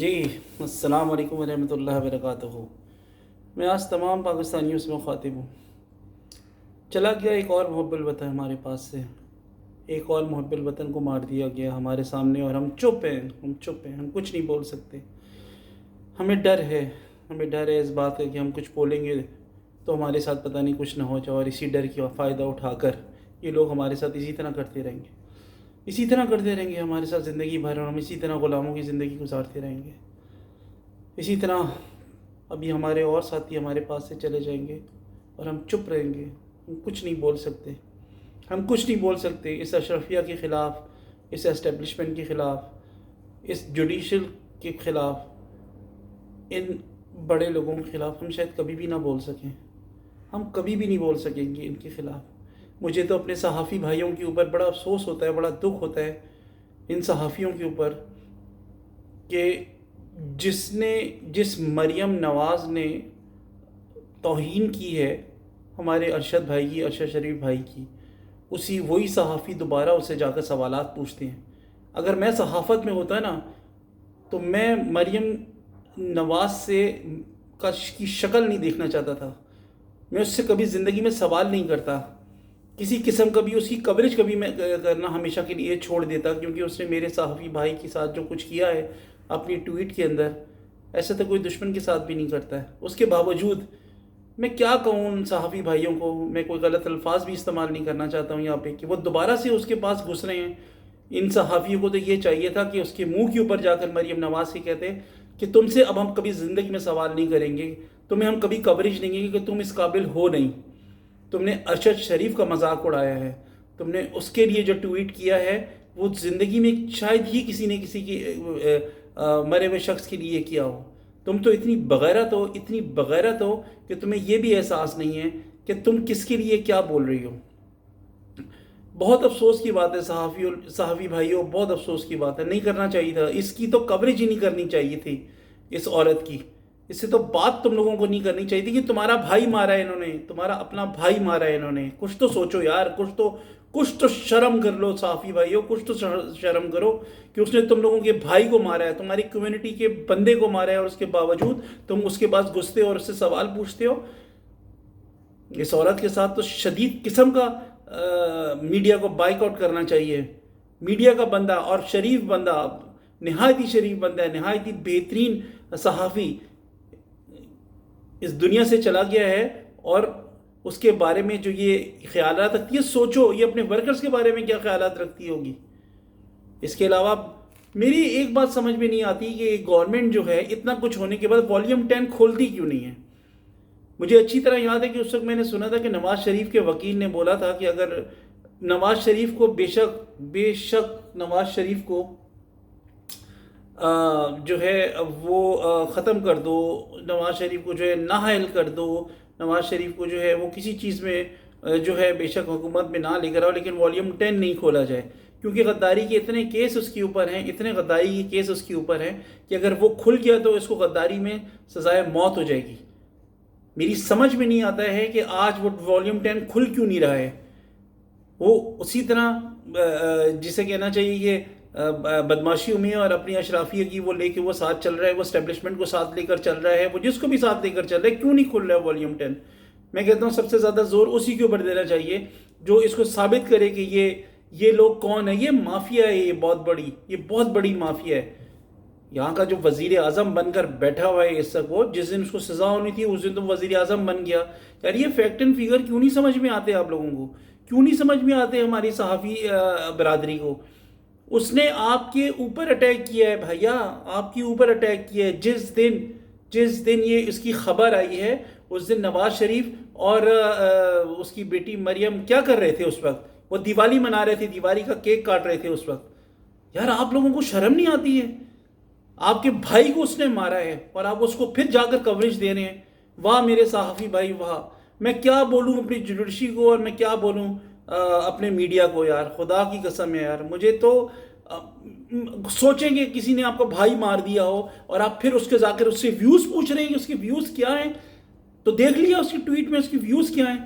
جی السلام علیکم ورحمۃ اللہ وبرکاتہ۔ میں آج تمام پاکستانیوں سے مخاطب ہوں۔ چلا گیا ایک اور محب الوطن ہمارے پاس سے، ایک اور محب الوطن کو مار دیا گیا ہمارے سامنے، اور ہم چپ ہیں، ہم کچھ نہیں بول سکتے۔ ہمیں ڈر ہے، اس بات کا کہ ہم کچھ بولیں گے تو ہمارے ساتھ پتہ نہیں کچھ نہ ہو جائے، اور اسی ڈر کی فائدہ اٹھا کر یہ لوگ ہمارے ساتھ اسی طرح کرتے رہیں گے، ہمارے ساتھ زندگی بھر، اور ہم اسی طرح غلاموں کی زندگی گزارتے رہیں گے۔ اسی طرح ابھی ہمارے اور ساتھی ہمارے پاس سے چلے جائیں گے اور ہم چپ رہیں گے، ہم کچھ نہیں بول سکتے اس اشرفیہ کے خلاف، اس اسٹیبلشمنٹ کے خلاف، اس جوڈیشل کے خلاف، ان بڑے لوگوں کے خلاف ہم شاید کبھی بھی نہ بول سکیں، ہم کبھی بھی نہیں بول سکیں گے ان کے خلاف۔ مجھے تو اپنے صحافی بھائیوں کے اوپر بڑا افسوس ہوتا ہے، بڑا دکھ ہوتا ہے ان صحافیوں کے اوپر کہ جس مریم نواز نے توہین کی ہے ہمارے ارشد شریف بھائی کی، وہی صحافی دوبارہ اسے جا کر سوالات پوچھتے ہیں۔ اگر میں صحافت میں ہوتا نا تو میں مریم نواز کی شکل نہیں دیکھنا چاہتا تھا، میں اس سے کبھی زندگی میں سوال نہیں کرتا، کسی قسم کا بھی اس کی کوریج کبھی میں کرنا ہمیشہ کے لیے چھوڑ دیتا، کیونکہ اس نے میرے صحافی بھائی کے ساتھ جو کچھ کیا ہے اپنی ٹویٹ کے اندر، ایسا تو کوئی دشمن کے ساتھ بھی نہیں کرتا ہے۔ اس کے باوجود میں کیا کہوں ان صحافی بھائیوں کو، میں کوئی غلط الفاظ بھی استعمال نہیں کرنا چاہتا ہوں یہاں پہ، کہ وہ دوبارہ سے اس کے پاس گھس رہے ہیں۔ ان صحافیوں کو تو یہ چاہیے تھا کہ اس کے منہ کے اوپر جا کر مریم نواز سے کہتے کہ تم سے اب ہم کبھی زندگی میں سوال نہیں کریں گے، تمہیں ہم کبھی کوریج نہیں دیں گے کہ تم اس قابل ہو نہیں، تم نے ارشد شریف کا مذاق اڑایا ہے، تم نے اس کے لیے جو ٹویٹ کیا ہے وہ زندگی میں شاید ہی کسی نے کسی کی مرے ہوئے شخص کے لیے کیا ہو۔ تم تو اتنی بغیرت ہو کہ تمہیں یہ بھی احساس نہیں ہے کہ تم کس کے لیے کیا بول رہی ہو۔ بہت افسوس کی بات ہے صحافی بھائیوں، بہت افسوس کی بات ہے، نہیں کرنا چاہیے تھا، اس کی تو کوریج ہی نہیں کرنی چاہیے تھی اس عورت کی، اس سے تو بات تم لوگوں کو نہیں کرنی چاہیے تھی کہ تمہارا بھائی مارا ہے انہوں نے، تمہارا اپنا بھائی مارا ہے انہوں نے۔ کچھ تو سوچو یار، کچھ تو شرم کر لو صحافی بھائیوں، کچھ تو شرم کرو کہ اس نے تم لوگوں کے بھائی کو مارا ہے، تمہاری کمیونٹی کے بندے کو مارا ہے، اور اس کے باوجود تم اس کے پاس گھستے ہو اور اس سے سوال پوچھتے ہو۔ اس عورت کے ساتھ تو شدید قسم کا میڈیا کو بائیک آؤٹ کرنا چاہیے۔ میڈیا کا بندہ اور شریف بندہ، نہایتی شریف بندہ ہے، نہایتی بہترین صحافی اس دنیا سے چلا گیا ہے، اور اس کے بارے میں جو یہ خیالات رکھتی ہے، سوچو یہ اپنے ورکرز کے بارے میں کیا خیالات رکھتی ہوگی۔ اس کے علاوہ میری ایک بات سمجھ میں نہیں آتی کہ گورنمنٹ جو ہے اتنا کچھ ہونے کے بعد والیوم 10 کھولتی کیوں نہیں ہے۔ مجھے اچھی طرح یاد ہے کہ اس وقت میں نے سنا تھا کہ نواز شریف کے وکیل نے بولا تھا کہ اگر نواز شریف کو بے شک نواز شریف کو جو ہے وہ ختم کر دو، نواز شریف کو جو ہے نااہل کر دو، نواز شریف کو جو ہے وہ کسی چیز میں جو ہے بے شک حکومت میں نہ لے کر آؤ، لیکن والیوم 10 نہیں کھولا جائے، کیونکہ غداری کے اتنے کیس اس کے اوپر ہیں، اتنے غداری کے کیس اس کے اوپر ہیں کہ اگر وہ کھل گیا تو اس کو غداری میں سزائے موت ہو جائے گی۔ میری سمجھ میں نہیں آتا ہے کہ آج وہ والیوم 10 کھل کیوں نہیں رہا ہے۔ وہ اسی طرح جسے کہنا چاہیے کہ بدماشیوں میں اور اپنی اشرافیہ کی وہ لے کے وہ ساتھ چل رہا ہے، وہ اسٹیبلشمنٹ کو ساتھ لے کر چل رہا ہے، وہ جس کو بھی ساتھ لے کر چل رہا ہے، کیوں نہیں کھل رہا ہے والیوم 10؟ میں کہتا ہوں سب سے زیادہ زور اسی کے اوپر دینا چاہیے جو اس کو ثابت کرے کہ یہ لوگ کون ہیں۔ یہ مافیا ہے، یہ بہت بڑی مافیا ہے۔ یہاں کا جو وزیر اعظم بن کر بیٹھا ہوا ہے اس وقت، جس دن اس کو سزا ہونی تھی اس دن تو وزیر اعظم بن گیا۔ یار یہ فیکٹ اینڈ فگر کیوں نہیں سمجھ میں آتے آپ لوگوں کو؟ کیوں نہیں سمجھ میں آتے ہماری صحافی برادری کو؟ اس نے آپ کے اوپر اٹیک کیا ہے بھائیا، آپ کے اوپر اٹیک کیا ہے۔ جس دن یہ اس کی خبر آئی ہے اس دن نواز شریف اور اس کی بیٹی مریم کیا کر رہے تھے؟ اس وقت وہ دیوالی منا رہے تھے، دیوالی کا کیک کاٹ رہے تھے اس وقت۔ یار آپ لوگوں کو شرم نہیں آتی ہے؟ آپ کے بھائی کو اس نے مارا ہے اور آپ اس کو پھر جا کر کوریج دے رہے ہیں۔ واہ میرے صحافی بھائی واہ! میں کیا بولوں اپنی جوڈیشری کو، اور میں کیا بولوں اپنے میڈیا کو؟ یار خدا کی قسم ہے یار، مجھے تو سوچیں کہ کسی نے آپ کو بھائی مار دیا ہو اور آپ پھر اس کے جا کر اس سے ویوز پوچھ رہے ہیں کہ اس کے ویوز کیا ہیں، تو دیکھ لیا اس کی ٹویٹ میں اس کی ویوز کیا ہیں۔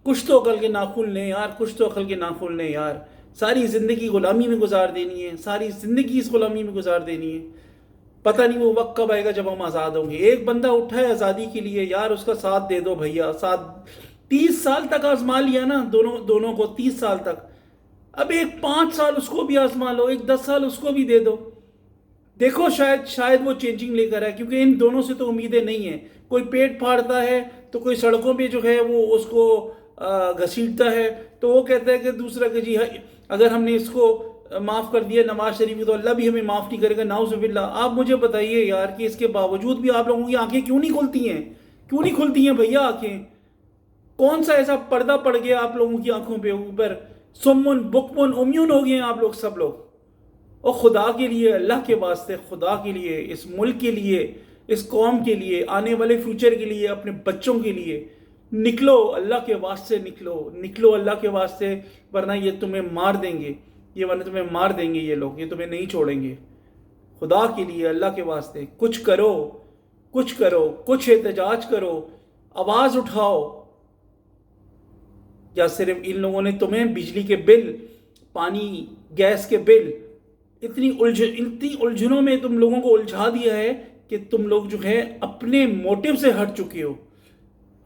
کچھ تو عقل کے ناخن لیں یار، کچھ تو عقل کے ناخن لیں یار۔ ساری زندگی غلامی میں گزار دینی ہے، ساری زندگی اس غلامی میں گزار دینی ہے۔ پتہ نہیں وہ وقت کب آئے گا جب ہم آزاد ہوں گے. ایک بندہ اٹھا ہے آزادی کے لیے یار، اس کا ساتھ دے دو بھیا. 30 سال تک آزما لیا نا دونوں کو، 30 سال تک. اب ایک 5 سال اس کو بھی آزما لو، ایک 10 سال اس کو بھی دے دو. دیکھو شاید وہ چینجنگ لے کر آئے، کیونکہ ان دونوں سے تو امیدیں نہیں ہیں. کوئی پیٹ پھاڑتا ہے تو کوئی سڑکوں پہ جو ہے وہ اس کو گھسیٹتا ہے، تو وہ کہتا ہے کہ دوسرا کہ جی اگر ہم نے اس کو معاف کر دیا نواز شریف تو اللہ بھی ہمیں معاف نہیں کرے گا، نعوذ باللہ. آپ مجھے بتائیے یار کہ اس کے باوجود بھی آپ لوگوں کی آنکھیں کیوں نہیں کھلتی ہیں؟ کیوں نہیں کھلتی ہیں بھیا آنکھیں؟ کون سا ایسا پردہ پڑ گیا آپ لوگوں کی آنکھوں پہ اوپر؟ سمن بکمن امیون ہو گئے ہیں آپ لوگ سب لوگ. اور خدا کے لیے، اللہ کے واسطے، خدا کے لیے، اس ملک کے لیے، اس قوم کے لیے، آنے والے فیوچر کے لیے، اپنے بچوں کے لیے نکلو. اللہ کے واسطے نکلو اللہ کے واسطے، ورنہ یہ تمہیں مار دیں گے. یہ لوگ، یہ تمہیں نہیں چھوڑیں گے. خدا کے لیے، اللہ کے واسطے کچھ کرو، کچھ احتجاج کرو، آواز اٹھاؤ. یا صرف ان لوگوں نے تمہیں بجلی کے بل، پانی، گیس کے بل، اتنی الجھنوں میں تم لوگوں کو الجھا دیا ہے کہ تم لوگ جو ہے اپنے موٹیو سے ہٹ چکے ہو،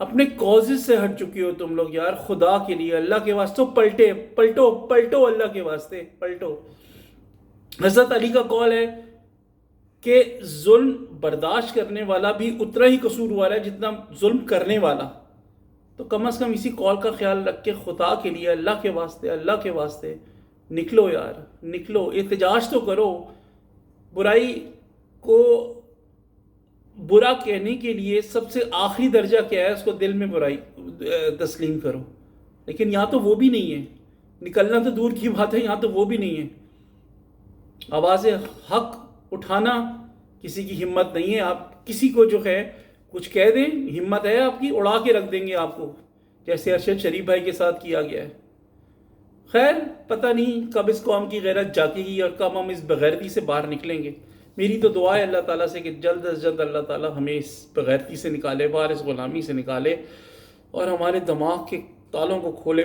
اپنے کازز سے ہٹ چکے ہو تم لوگ. یار خدا کے لیے، اللہ کے واسطے پلٹو اللہ کے واسطے پلٹو. حضرت علی کا قول ہے کہ ظلم برداشت کرنے والا بھی اتنا ہی قصوروار ہے جتنا ظلم کرنے والا. تو کم از کم اسی قول کا خیال رکھ کے خدا کے لیے، اللہ کے واسطے نکلو یار، نکلو. احتجاج تو کرو. برائی کو برا کہنے کے لیے سب سے آخری درجہ کیا ہے؟ اس کو دل میں برائی تسلیم کرو. لیکن یہاں تو وہ بھی نہیں ہے. نکلنا تو دور کی بات ہے، یہاں تو وہ بھی نہیں ہے. آواز حق اٹھانا کسی کی ہمت نہیں ہے. آپ کسی کو جو ہے کچھ کہہ دیں، ہمت ہے آپ کی، اڑا کے رکھ دیں گے آپ کو، جیسے ارشد شریف بھائی کے ساتھ کیا گیا ہے. خیر پتہ نہیں کب اس قوم کی غیرت جاگے گی اور کب ہم اس بغیرتی سے باہر نکلیں گے. میری تو دعا ہے اللہ تعالیٰ سے کہ جلد از جلد اللہ تعالیٰ ہمیں اس بغیرتی سے نکالے، باہر اس غلامی سے نکالے، اور ہمارے دماغ کے تالوں کو کھولے.